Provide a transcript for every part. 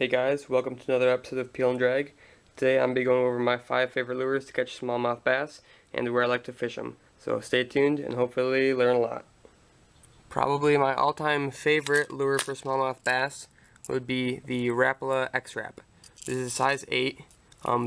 Hey guys, welcome to another episode of Peelindrag. Today I'm going to be going over my 5 favorite lures to catch smallmouth bass and where I like to fish them. So stay tuned and hopefully learn a lot. Probably my all-time favorite lure for smallmouth bass would be the Rapala X-Rap. This is a size 8,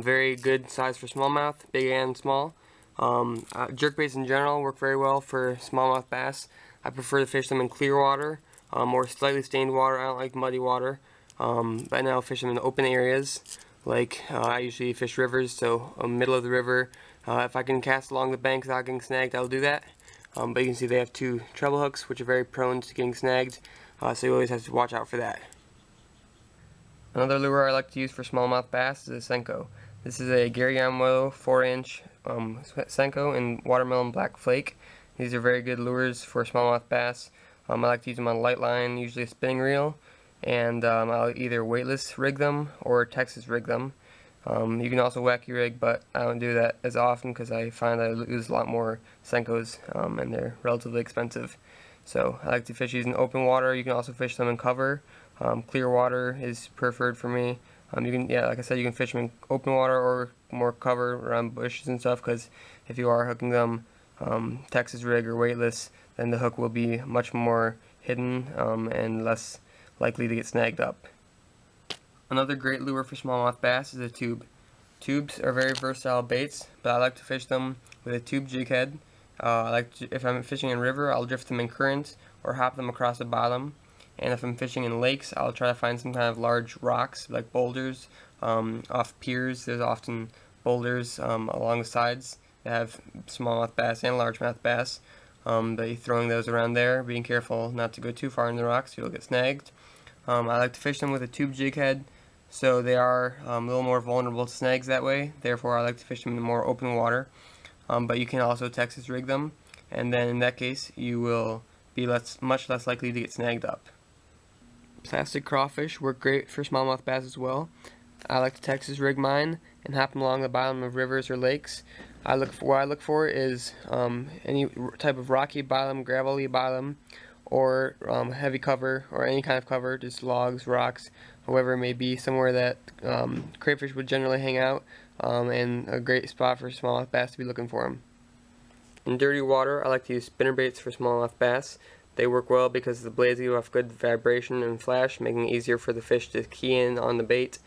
very good size for smallmouth, big and small. Jerkbaits in general work very well for smallmouth bass. I prefer to fish them in clear water or slightly stained water. I don't like muddy water. But now I'll fish them in open areas, like I usually fish rivers, so middle of the river. If I can cast along the bank without getting snagged, I'll do that. But you can see they have 2 treble hooks, which are very prone to getting snagged, so you always have to watch out for that. Another lure I like to use for smallmouth bass is a Senko. This is a Gary Yamamoto 4-inch Senko in watermelon black flake. These are very good lures for smallmouth bass. I like to use them on light line, usually a spinning reel. And I'll either weightless rig them or Texas rig them. You can also wacky rig, but I don't do that as often because I find I lose a lot more Senkos and they're relatively expensive. So I like to fish using open water. You can also fish them in cover. Clear water is preferred for me. You can, like I said, you can fish them in open water or more cover around bushes and stuff, because if you are hooking them Texas rig or weightless, then the hook will be much more hidden and less likely to get snagged up. Another great lure for smallmouth bass is a tube. Tubes are very versatile baits, but I like to fish them with a tube jig head. If I'm fishing in river, I'll drift them in current or hop them across the bottom. And if I'm fishing in lakes, I'll try to find some kind of large rocks, like boulders, off piers. There's often boulders along the sides that have smallmouth bass and largemouth bass. But you're throwing those around there, being careful not to go too far in the rocks, you'll get snagged. I like to fish them with a tube jig head, so they are a little more vulnerable to snags that way. Therefore, I like to fish them in more open water. But you can also Texas rig them, and then in that case, you will be much less likely to get snagged up. Plastic crawfish work great for smallmouth bass as well. I like to Texas rig mine and hop them along the bottom of rivers or lakes. What I look for is any type of rocky bottom, gravelly bottom, or heavy cover, or any kind of cover, just logs, rocks, however it may be, somewhere that crayfish would generally hang out, and a great spot for smallmouth bass to be looking for them. In dirty water, I like to use spinnerbaits for smallmouth bass. They work well because the blades give off good vibration and flash, making it easier for the fish to key in on the bait.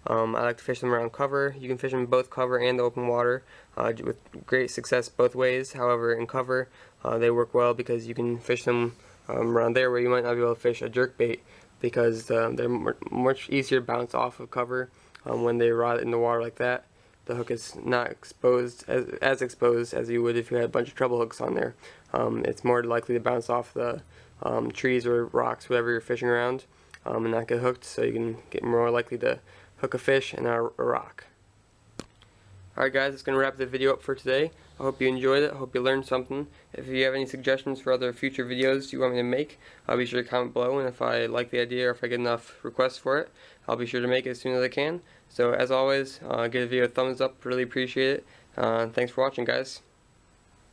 I like to fish them around cover. You can fish them in both cover and open water with great success both ways. However, in cover, they work well because you can fish them around there where you might not be able to fish a jerkbait, because they're much easier to bounce off of cover when they rot in the water like that. The hook is not exposed as exposed as you would if you had a bunch of treble hooks on there. It's more likely to bounce off the trees or rocks, whatever you're fishing around, and not get hooked, so you can get more likely to hook a fish and not a rock. Alright guys, that's going to wrap the video up for today. I hope you enjoyed it. I hope you learned something. If you have any suggestions for other future videos you want me to make, I'll be sure to comment below, and if I like the idea or if I get enough requests for it, I'll be sure to make it as soon as I can. So as always, give the video a thumbs up, really appreciate it. Thanks for watching guys.